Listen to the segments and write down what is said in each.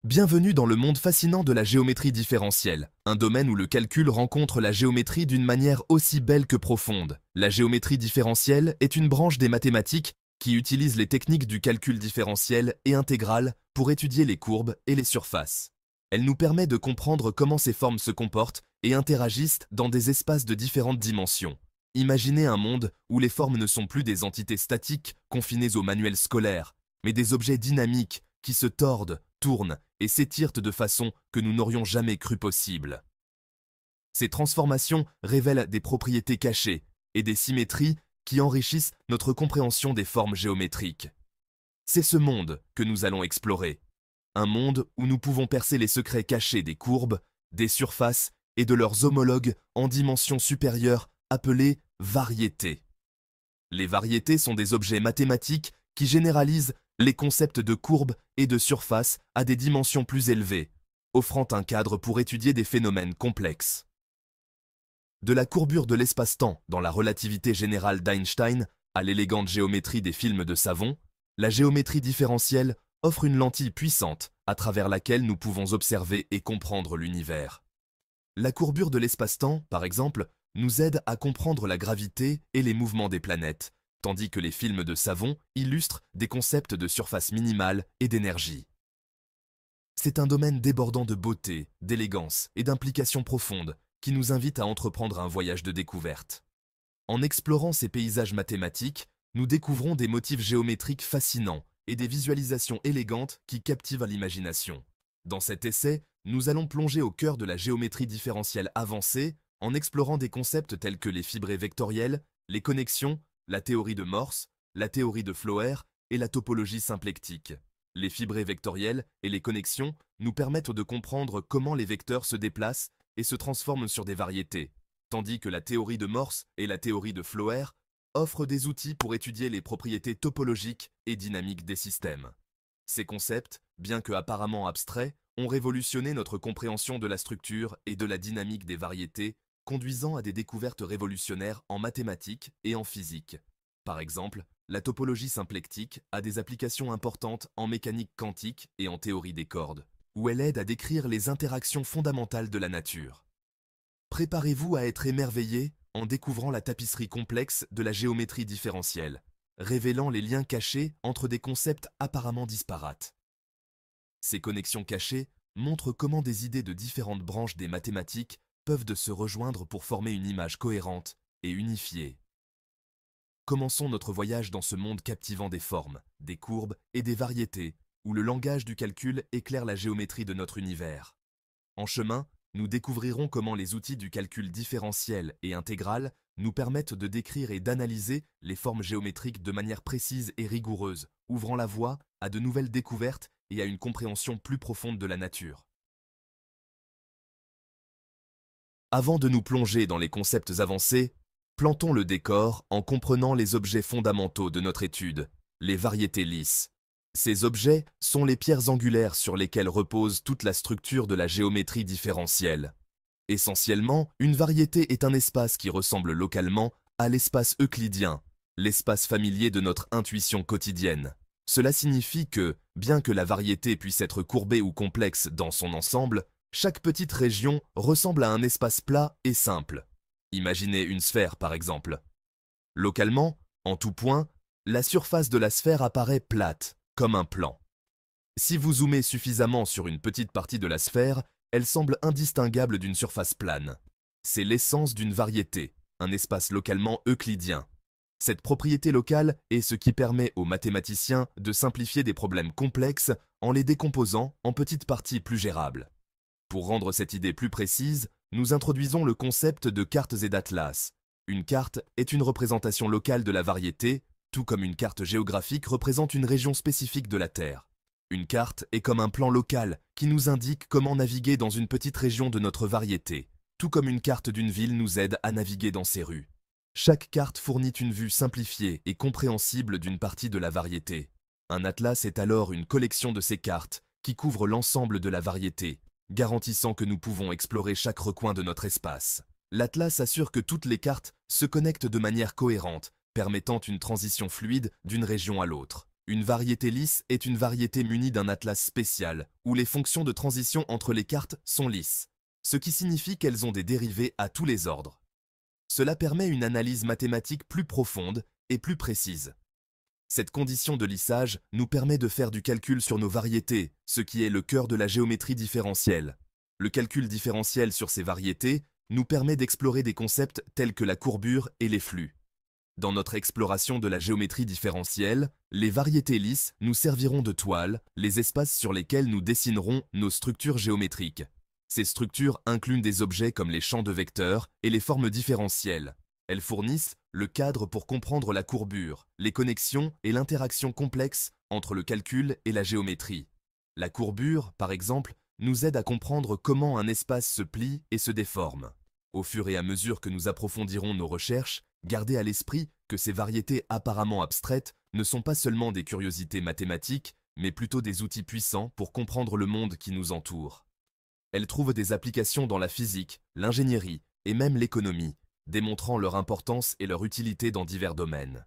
Bienvenue dans le monde fascinant de la géométrie différentielle, un domaine où le calcul rencontre la géométrie d'une manière aussi belle que profonde. La géométrie différentielle est une branche des mathématiques qui utilise les techniques du calcul différentiel et intégral pour étudier les courbes et les surfaces. Elle nous permet de comprendre comment ces formes se comportent et interagissent dans des espaces de différentes dimensions. Imaginez un monde où les formes ne sont plus des entités statiques confinées au manuel scolaire, mais des objets dynamiques qui se tordent, tournent et s'étirent de façon que nous n'aurions jamais cru possible. Ces transformations révèlent des propriétés cachées et des symétries qui enrichissent notre compréhension des formes géométriques. C'est ce monde que nous allons explorer. Un monde où nous pouvons percer les secrets cachés des courbes, des surfaces et de leurs homologues en dimension supérieure appelées variétés. Les variétés sont des objets mathématiques qui généralisent les concepts de courbes et de surface à des dimensions plus élevées, offrant un cadre pour étudier des phénomènes complexes. De la courbure de l'espace-temps dans la relativité générale d'Einstein à l'élégante géométrie des films de savon, la géométrie différentielle offre une lentille puissante à travers laquelle nous pouvons observer et comprendre l'univers. La courbure de l'espace-temps, par exemple, nous aide à comprendre la gravité et les mouvements des planètes, tandis que les films de savon illustrent des concepts de surface minimale et d'énergie. C'est un domaine débordant de beauté, d'élégance et d'implications profondes qui nous invite à entreprendre un voyage de découverte. En explorant ces paysages mathématiques, nous découvrons des motifs géométriques fascinants et des visualisations élégantes qui captivent l'imagination. Dans cet essai, nous allons plonger au cœur de la géométrie différentielle avancée en explorant des concepts tels que les fibrés vectoriels, les connexions, la théorie de Morse, la théorie de Floer et la topologie symplectique. Les fibrés vectoriels et les connexions nous permettent de comprendre comment les vecteurs se déplacent et se transforment sur des variétés, tandis que la théorie de Morse et la théorie de Floer offrent des outils pour étudier les propriétés topologiques et dynamiques des systèmes. Ces concepts, bien que apparemment abstraits, ont révolutionné notre compréhension de la structure et de la dynamique des variétés, conduisant à des découvertes révolutionnaires en mathématiques et en physique. Par exemple, la topologie symplectique a des applications importantes en mécanique quantique et en théorie des cordes, où elle aide à décrire les interactions fondamentales de la nature. Préparez-vous à être émerveillé en découvrant la tapisserie complexe de la géométrie différentielle, révélant les liens cachés entre des concepts apparemment disparates. Ces connexions cachées montrent comment des idées de différentes branches des mathématiques peuvent se rejoindre pour former une image cohérente et unifiée. Commençons notre voyage dans ce monde captivant des formes, des courbes et des variétés, où le langage du calcul éclaire la géométrie de notre univers. En chemin, nous découvrirons comment les outils du calcul différentiel et intégral nous permettent de décrire et d'analyser les formes géométriques de manière précise et rigoureuse, ouvrant la voie à de nouvelles découvertes et à une compréhension plus profonde de la nature. Avant de nous plonger dans les concepts avancés, plantons le décor en comprenant les objets fondamentaux de notre étude, les variétés lisses. Ces objets sont les pierres angulaires sur lesquelles repose toute la structure de la géométrie différentielle. Essentiellement, une variété est un espace qui ressemble localement à l'espace euclidien, l'espace familier de notre intuition quotidienne. Cela signifie que, bien que la variété puisse être courbée ou complexe dans son ensemble, chaque petite région ressemble à un espace plat et simple. Imaginez une sphère par exemple. Localement, en tout point, la surface de la sphère apparaît plate, comme un plan. Si vous zoomez suffisamment sur une petite partie de la sphère, elle semble indistinguable d'une surface plane. C'est l'essence d'une variété, un espace localement euclidien. Cette propriété locale est ce qui permet aux mathématiciens de simplifier des problèmes complexes en les décomposant en petites parties plus gérables. Pour rendre cette idée plus précise, nous introduisons le concept de cartes et d'atlas. Une carte est une représentation locale de la variété, tout comme une carte géographique représente une région spécifique de la Terre. Une carte est comme un plan local qui nous indique comment naviguer dans une petite région de notre variété, tout comme une carte d'une ville nous aide à naviguer dans ses rues. Chaque carte fournit une vue simplifiée et compréhensible d'une partie de la variété. Un atlas est alors une collection de ces cartes qui couvrent l'ensemble de la variété, garantissant que nous pouvons explorer chaque recoin de notre espace. L'atlas assure que toutes les cartes se connectent de manière cohérente, permettant une transition fluide d'une région à l'autre. Une variété lisse est une variété munie d'un atlas spécial, où les fonctions de transition entre les cartes sont lisses, ce qui signifie qu'elles ont des dérivés à tous les ordres. Cela permet une analyse mathématique plus profonde et plus précise. Cette condition de lissage nous permet de faire du calcul sur nos variétés, ce qui est le cœur de la géométrie différentielle. Le calcul différentiel sur ces variétés nous permet d'explorer des concepts tels que la courbure et les flux. Dans notre exploration de la géométrie différentielle, les variétés lisses nous serviront de toile, les espaces sur lesquels nous dessinerons nos structures géométriques. Ces structures incluent des objets comme les champs de vecteurs et les formes différentielles. Elles fournissent le cadre pour comprendre la courbure, les connexions et l'interaction complexe entre le calcul et la géométrie. La courbure, par exemple, nous aide à comprendre comment un espace se plie et se déforme. Au fur et à mesure que nous approfondirons nos recherches, gardez à l'esprit que ces variétés apparemment abstraites ne sont pas seulement des curiosités mathématiques, mais plutôt des outils puissants pour comprendre le monde qui nous entoure. Elles trouvent des applications dans la physique, l'ingénierie et même l'économie, démontrant leur importance et leur utilité dans divers domaines.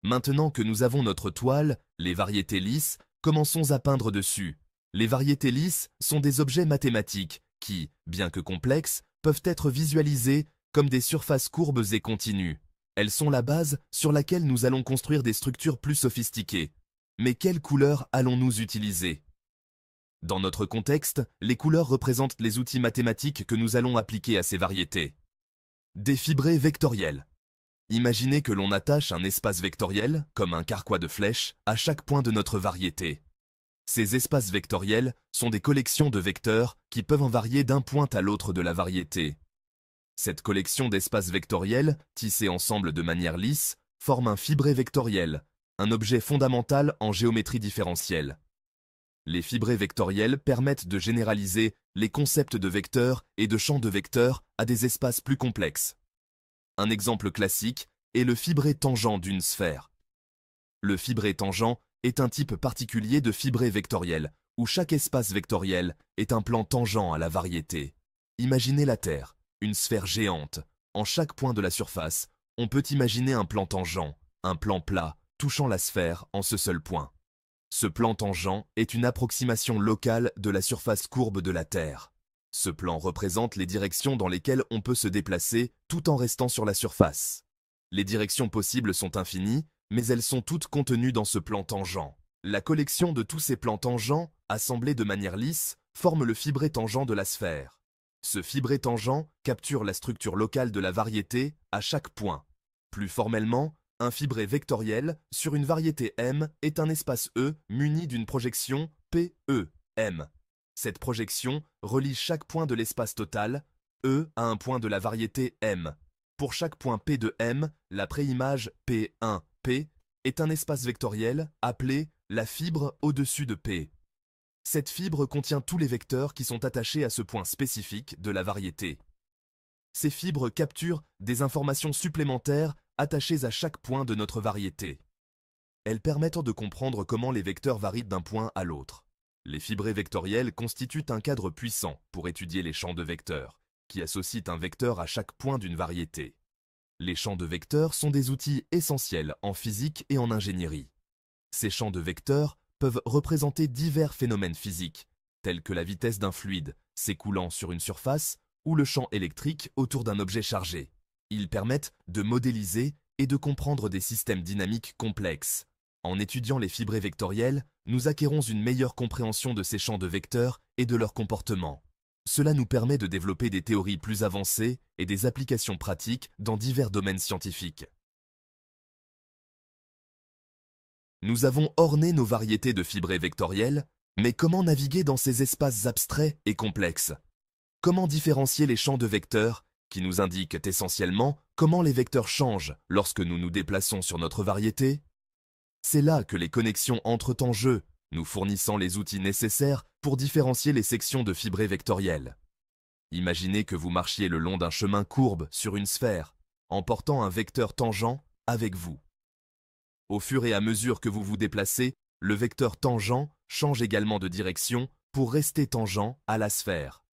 Maintenant que nous avons notre toile, les variétés lisses, commençons à peindre dessus. Les variétés lisses sont des objets mathématiques qui, bien que complexes, peuvent être visualisés comme des surfaces courbes et continues. Elles sont la base sur laquelle nous allons construire des structures plus sophistiquées. Mais quelles couleurs allons-nous utiliser ? Dans notre contexte, les couleurs représentent les outils mathématiques que nous allons appliquer à ces variétés. Des fibrés vectoriels. Imaginez que l'on attache un espace vectoriel, comme un carquois de flèches, à chaque point de notre variété. Ces espaces vectoriels sont des collections de vecteurs qui peuvent en varier d'un point à l'autre de la variété. Cette collection d'espaces vectoriels, tissés ensemble de manière lisse, forme un fibré vectoriel, un objet fondamental en géométrie différentielle. Les fibrés vectoriels permettent de généraliser les concepts de vecteurs et de champs de vecteurs à des espaces plus complexes. Un exemple classique est le fibré tangent d'une sphère. Le fibré tangent est un type particulier de fibré vectoriel, où chaque espace vectoriel est un plan tangent à la variété. Imaginez la Terre, une sphère géante. En chaque point de la surface, on peut imaginer un plan tangent, un plan plat, touchant la sphère en ce seul point. Ce plan tangent est une approximation locale de la surface courbe de la Terre. Ce plan représente les directions dans lesquelles on peut se déplacer tout en restant sur la surface. Les directions possibles sont infinies, mais elles sont toutes contenues dans ce plan tangent. La collection de tous ces plans tangents, assemblés de manière lisse, forme le fibré tangent de la sphère. Ce fibré tangent capture la structure locale de la variété à chaque point. Plus formellement, un fibré vectoriel sur une variété M est un espace E muni d'une projection PE-M. Cette projection relie chaque point de l'espace total, E, à un point de la variété M. Pour chaque point P de M, la préimage P1P est un espace vectoriel appelé la fibre au-dessus de P. Cette fibre contient tous les vecteurs qui sont attachés à ce point spécifique de la variété. Ces fibres capturent des informations supplémentaires attachées à chaque point de notre variété. Elles permettent de comprendre comment les vecteurs varient d'un point à l'autre. Les fibrés vectoriels constituent un cadre puissant pour étudier les champs de vecteurs, qui associent un vecteur à chaque point d'une variété. Les champs de vecteurs sont des outils essentiels en physique et en ingénierie. Ces champs de vecteurs peuvent représenter divers phénomènes physiques, tels que la vitesse d'un fluide s'écoulant sur une surface ou le champ électrique autour d'un objet chargé. Ils permettent de modéliser et de comprendre des systèmes dynamiques complexes. En étudiant les fibrés vectoriels, nous acquérons une meilleure compréhension de ces champs de vecteurs et de leur comportement. Cela nous permet de développer des théories plus avancées et des applications pratiques dans divers domaines scientifiques. Nous avons orné nos variétés de fibrés vectoriels, mais comment naviguer dans ces espaces abstraits et complexes? Comment différencier les champs de vecteurs, qui nous indiquent essentiellement comment les vecteurs changent lorsque nous nous déplaçons sur notre variété? C'est là que les connexions entrent en jeu, nous fournissant les outils nécessaires pour différencier les sections de fibrés vectoriels. Imaginez que vous marchiez le long d'un chemin courbe sur une sphère, en portant un vecteur tangent avec vous. Au fur et à mesure que vous vous déplacez, le vecteur tangent change également de direction pour rester tangent à la sphère.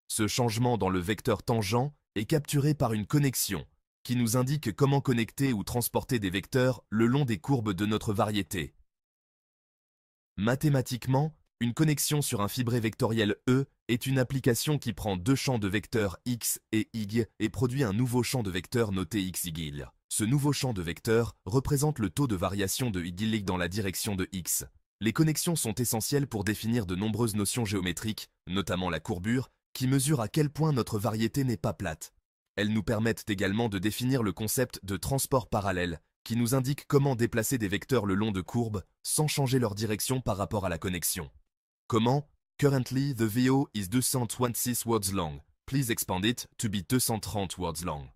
Ce changement dans le vecteur tangent est capturé par une connexion, qui nous indique comment connecter ou transporter des vecteurs le long des courbes de notre variété. Mathématiquement, une connexion sur un fibré vectoriel E est une application qui prend deux champs de vecteurs x et y et produit un nouveau champ de vecteurs noté xy. Ce nouveau champ de vecteurs représente le taux de variation de y dans la direction de x. Les connexions sont essentielles pour définir de nombreuses notions géométriques, notamment la courbure, qui mesure à quel point notre variété n'est pas plate. Elles nous permettent également de définir le concept de transport parallèle, qui nous indique comment déplacer des vecteurs le long de courbes sans changer leur direction par rapport à la connexion. Comment? Currently, the VO is 216 words long. Please expand it to be 230 words long.